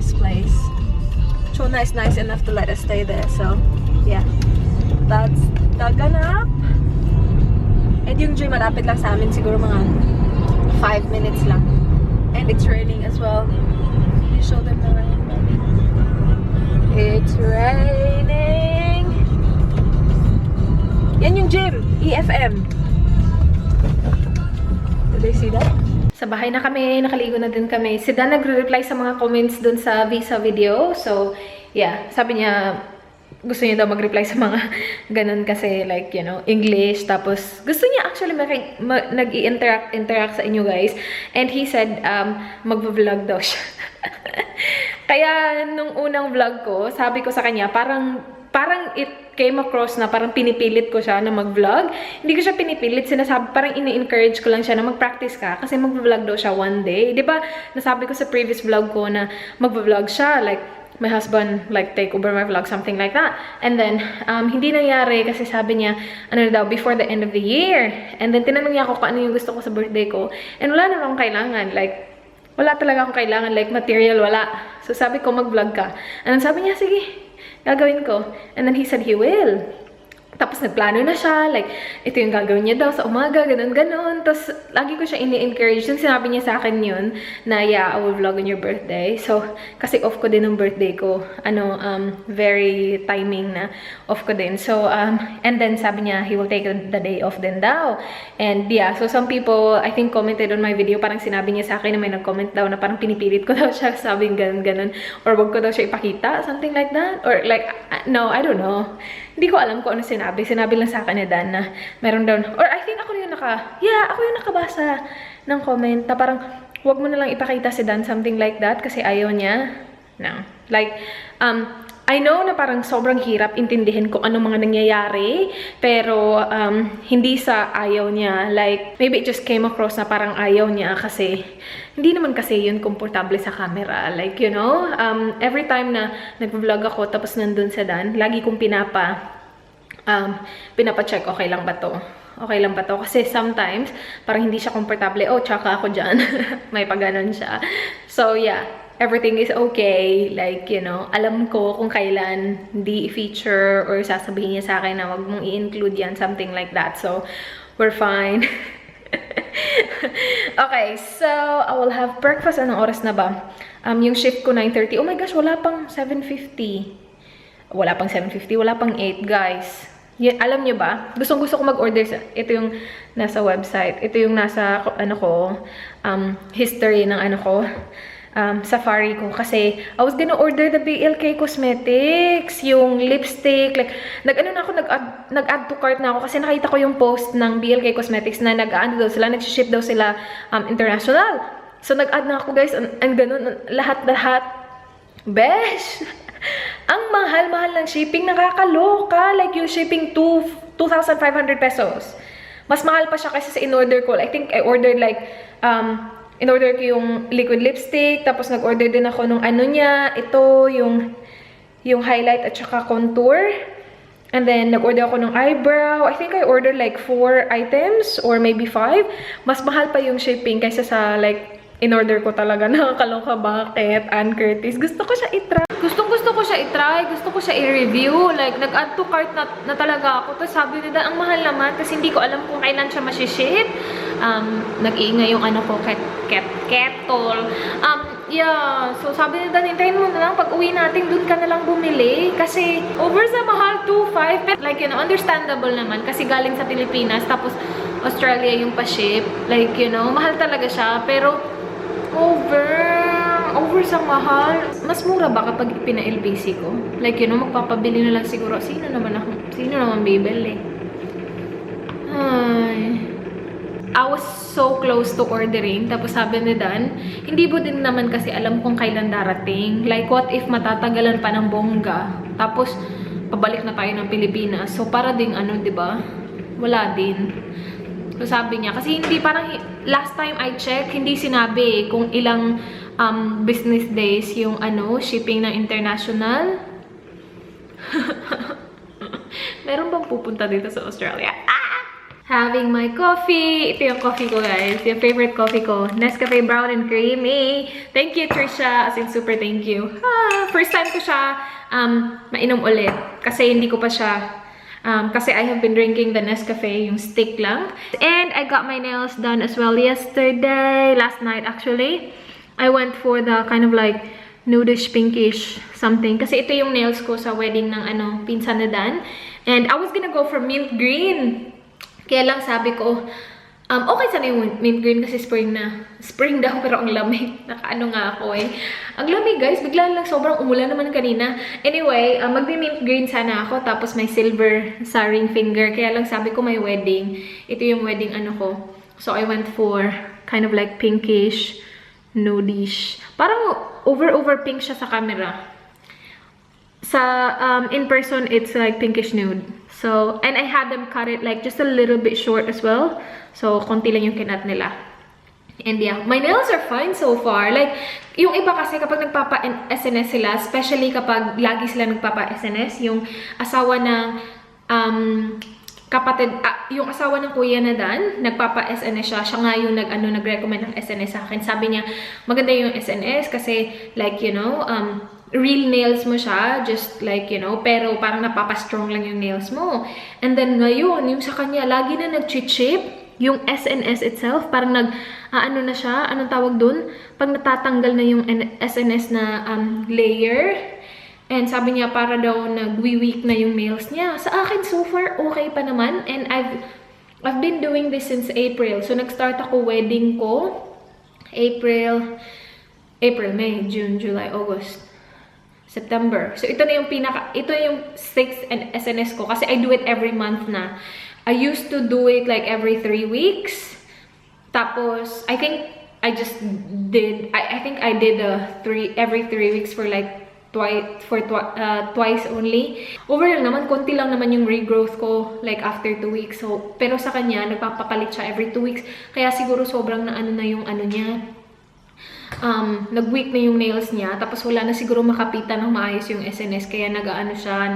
this place. Chona is nice enough to let us stay there. So, yeah. That's the ganap. And yung gym malapit lang sa amin. Siguro mga 5 minutes lang. And it's raining as well. You show them the rain. It's raining. Yan yung gym. EFM. Did they see that? Sa bahay na kami, nakaligo na din kami. Si Dan nagre-reply sa mga comments dun sa visa video. So, yeah. Sabi niya, gusto niya daw mag-reply sa mga ganun kasi like, you know, English. Tapos, gusto niya actually nag-i-interact sa inyo guys. And he said, mag-vlog daw siya. Kaya, nung unang vlog ko, sabi ko sa kanya, parang it came across na parang pinipilit ko siya na mag-vlog. Hindi ko siya pinipilit, sinasabi, parang ini-encourage ko lang siya na mag-practice ka kasi mag-vlog daw siya one day. Diba, nasabi ko sa previous vlog ko na mag-vlog siya, like, my husband, like, take over my vlog, something like that. And then, hindi nangyari kasi sabi niya, ano daw, before the end of the year. And then, tinanong niya ako kung ano yung gusto ko sa birthday ko. And wala naman akong kailangan, like, wala talaga akong kailangan, like, material, wala. So, sabi ko, mag-vlog ka. And then, sabi niya, sige, gagawin ko. And then he said he will. Tapos nagplano na siya, like, ito yung gagawin niya daw sa umaga, ganun-ganon. Tapos, lagi ko siya ini-encourage. Yung sinabi niya sa akin yun, na yeah, I will vlog on your birthday. So, kasi off ko din ng birthday ko. Very timing na off ko din. So, and then sabi niya, he will take the day off din daw. And yeah, so some people, I think, commented on my video, parang sinabi niya sa akin na may nag-comment daw na parang pinipilit ko daw siya, sabing ganun-ganon. Or wag ko daw siya ipakita, something like that. Or like, no, I don't know. Hindi ko alam kung ano sinabi. Sinabi lang sa akin ni Dan na meron daw, or I think ako yung ako yung nakabasa ng comment na parang, wag mo na lang ipakita si Dan, something like that, kasi ayaw niya. No. Like, I know na parang sobrang hirap intindihin kung ano mga nangyayari, pero hindi sa ayaw niya. Like, maybe it just came across na parang ayaw niya kasi hindi naman kasi yun komportable sa camera. Like, you know, every time na nag-vlog ako tapos nandun sa Dan, lagi kong pinapacheck, okay lang ba to? Okay lang ba to? Kasi sometimes, parang hindi siya komportable. Oh, tsaka ako dyan. May pag-ganon siya. So, yeah. Everything is okay. Like, you know, alam ko kung kailan hindi i-feature or sasabihin niya sa akin na wag mong i-include yan. Something like that. So, we're fine. Okay, so, I will have breakfast. Anong oras na ba? Yung shift ko, 9:30. Oh my gosh, wala pang 7:50. Wala pang 7:50. Wala pang 8, guys. Yan, alam niyo ba? Gustong-gusto ko mag-order sa, ito yung nasa website. Ito yung nasa, ano ko, history ng ano ko, Safari ko. Kasi, I was gonna order the BLK cosmetics, yung lipstick, like, nag-add to cart na ako kasi nakita ko yung post ng BLK cosmetics na nag-add daw sila, nag-ship daw sila international. So, nag-add na ako, guys, and ganun, lahat. Besh! Ang mahal-mahal ng shipping, nakakaloka. Like, yung shipping 2,500 pesos. Mas mahal pa siya kasi sa in-order ko. I think I ordered like, in-order ko yung liquid lipstick, tapos nag-order din ako nung ano niya, ito, yung highlight at saka contour. And then, nag-order ako ng eyebrow. I think I ordered like 4 items or maybe 5. Mas mahal pa yung shipping kaysa sa like, in-order ko talaga. Nakakaloka, bakit? Ann Curtis. Gusto ko siya i-try. Gustong-gusto ko siya i-try. Gusto ko siya i-review. Like, nag-add to cart na talaga ako. Tapos sabi nila, ang mahal naman. Kasi hindi ko alam kung kailan siya masiship. Nag-iingay yung ano ko, kettle. Yeah. So, sabi nila, hintayin mo na lang. Pag uwi natin, dun ka na lang bumili. Kasi, over sa mahal, 2,500. But, like, you know, understandable naman. Kasi galing sa Pilipinas. Tapos, Australia yung pa-ship. Like, you know, mahal talaga siya. Pero, over sa mahal. Mas mura ba kapag ipina-LBC ko? Like, you know, magpapabili na lang siguro. Sino naman bibili? Ay. I was so close to ordering. Tapos sabi ni Dan, hindi mo din naman kasi alam kung kailan darating. Like, what if matatagalan pa ng bongga? Tapos, pabalik na tayo ng Pilipinas. So, para ding ano, diba? Wala din. So, sabi niya, kasi hindi parang, last time I checked, hindi sinabi kung ilang business days yung ano, shipping ng international. Meron bang pupunta dito sa Australia? Having my coffee. Ito yung coffee ko, guys. Yung favorite coffee ko. Nescafe Brown and Creamy. Thank you, Trisha. As in, super thank you. First time ko siya mainom ulit. Kasi hindi ko pa siya... kasi I have been drinking the Nescafe, yung stick lang. And I got my nails done as well yesterday. Last night, actually. I went for the kind of like nudish, pinkish something. Kasi ito yung nails ko sa wedding ng pinsan na Dan. And I was gonna go for mint green. Kaya lang sabi ko, okay sana yung mint green kasi spring na. Spring daw pero ang lamig. Nakaano nga ako eh. Ang lamig guys, bigla lang sobrang umulan naman kanina. Anyway, magbi-mint green sana ako tapos may silver sa ring finger. Kaya lang sabi ko may wedding. Ito yung wedding ko. So I went for kind of like pinkish, nudish. Parang over pink siya sa camera. Sa in person, it's like pinkish nude. So, and I had them cut it like just a little bit short as well. So, konti lang yung kinat nila. And yeah, my nails are fine so far. Like, yung iba kasi kapag nagpapa-SNS sila, especially kapag lagi sila nagpapa-SNS, yung asawa ng kapatid, yung asawa ng kuya na Dan, nagpapa-SNS siya. Siya nga yung nag-recommend ng SNS sa akin. Sabi niya, maganda yung SNS kasi like, you know, real nails mo siya, just like, you know, pero parang napapastrong lang yung nails mo. And then ngayon, yung sa kanya, lagi na nag-chip yung SNS itself, parang ano na siya, anong tawag dun? Pag natatanggal na yung SNS na layer, and sabi niya, para daw nag-weak na yung nails niya. Sa akin, so far, okay pa naman. And I've been doing this since April. So, nag-start ako wedding ko, April, May, June, July, August, September. So, ito yung 6th SNS ko. Kasi I do it every month na. I used to do it like every 3 weeks. Tapos, I think I did every 3 weeks for like twice only. Overall naman, konti lang naman yung regrowth ko like after 2 weeks. So, pero sa kanya, nagpapapalit siya every 2 weeks. Kaya siguro sobrang na yung niya. Nag-weak na yung nails niya, tapos wala na siguro makapitan ng maayos yung SNS, kaya siya,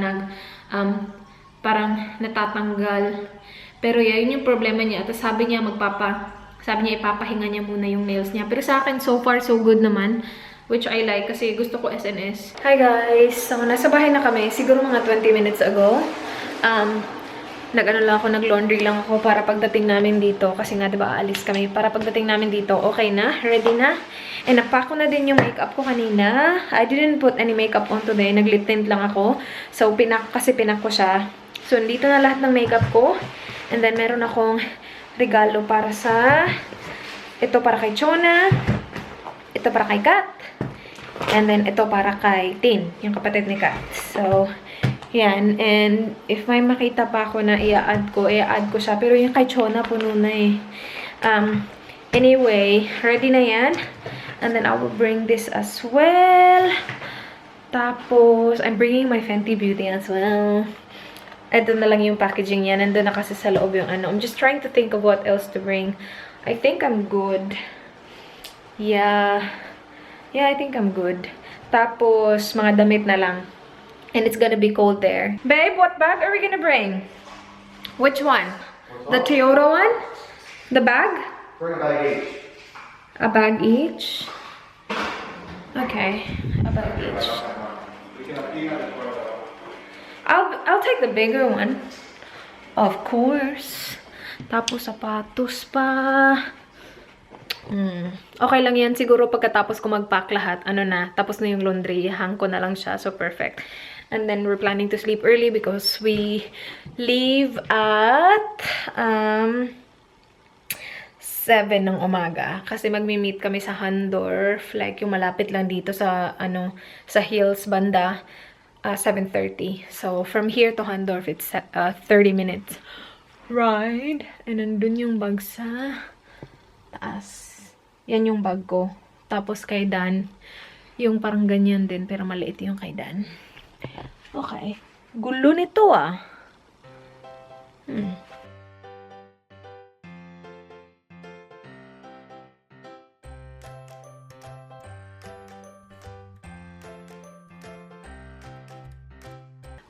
parang natatanggal. Pero yeah, yun yung problema niya. Tapos sabi niya ipapahinga niya muna yung nails niya. Pero sa akin, so far, so good naman. Which I like kasi gusto ko SNS. Hi guys! So, nasa bahay na kami. Siguro mga 20 minutes ago. Nag-laundry lang ako para pagdating namin dito. Kasi nga, diba, aalis kami. Para pagdating namin dito, okay na? Ready na? And napako na din yung makeup ko kanina. I didn't put any makeup on today. Nag-lip tint lang ako. So, pinak ko siya. So, dito na lahat ng makeup ko. And then, meron akong regalo para sa... Ito para kay Chona. Ito para kay Kat. And then, ito para kay Tin, yung kapatid ni Kat. So, yan. And if may makita pa ako na i-add ko siya. Pero yung kay Chona, puno na eh. Anyway, ready na yan. And then, I will bring this as well. Tapos, I'm bringing my Fenty Beauty as well. Ito na lang yung packaging yan. Nandun na kasi sa loob yung I'm just trying to think of what else to bring. I think I'm good. Yeah, I think I'm good. Tapos, mga damit na lang. And it's gonna be cold there. Babe, what bag are we gonna bring? Which one? The Toyota one? The bag? Bring a bag each. A bag each? Okay, a bag each. I'll take the bigger one. Of course. Tapos sapatos pa. Okay lang yan. Siguro pagkatapos ko mag-pack lahat, tapos na yung laundry, hang ko na lang siya. So, perfect. And then, we're planning to sleep early because we leave at 7 ng umaga. Kasi magmi-meet kami sa Handorf. Like, yung malapit lang dito sa, sa Hills banda. 7:30. So, from here to Handorf, it's 30 minutes ride. And nandun yung bag sa taas. Yan yung bag ko. Tapos kay Dan, yung parang ganyan din, pero maliit yung kay Dan. Okay. Gulo nito ah.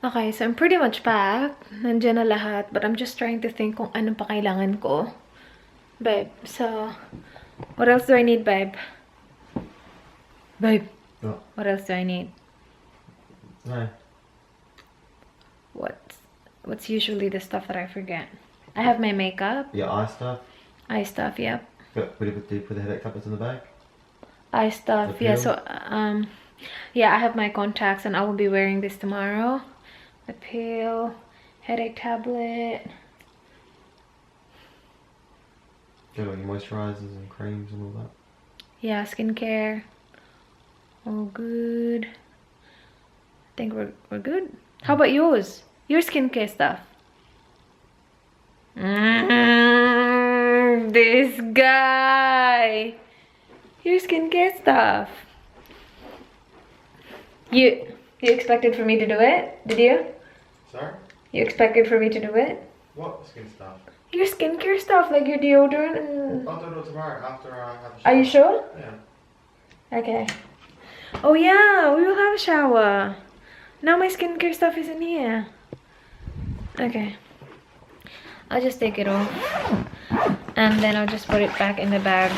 Okay, so I'm pretty much packed. Nandiyan na lahat. But I'm just trying to think kung anong pa kailangan ko. Babe, so... What else do I need, babe? Babe, what else do I need? No. What's usually the stuff that I forget? I have my makeup. Your eye stuff? Eye stuff, yep. But do you put the headache tablets in the bag? Eye stuff, yeah, so, yeah, I have my contacts and I will be wearing this tomorrow. The pill, headache tablet. Got all your moisturizers and creams and all that? Yeah, skincare. All good. I think we're good. How about yours? Your skincare stuff. This guy. Your skincare stuff. You expected for me to do it? Did you? Sorry? You expected for me to do it? What skin stuff? Your skincare stuff, like your deodorant and... I'll do it tomorrow after I have a shower. Are you sure? Yeah. Okay. Oh yeah, we will have a shower. Now my skincare stuff isn't here. Okay. I'll just take it off. And then I'll just put it back in the bag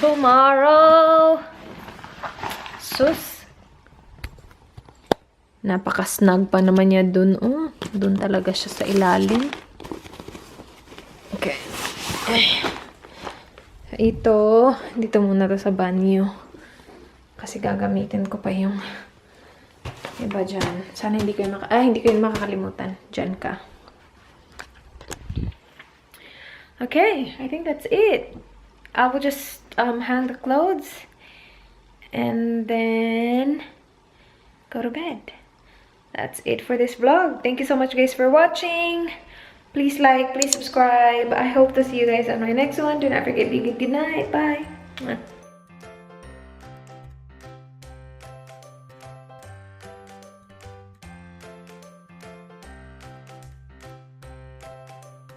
tomorrow. Sus. Napaka-snug pa naman niya dun. Oh, dun talaga siya sa ilalim. Okay. Ay. Ito, dito muna to sa banyo. Kasi gagamitin ko pa yung iba dyan. Sana hindi ko yung makakalimutan. Dyan ka. Okay, I think that's it. I will just hang the clothes and then go to bed. That's it for this vlog. Thank you so much guys for watching. Please like, please subscribe. I hope to see you guys on my next one. Do not forget, be good. Good night. Bye.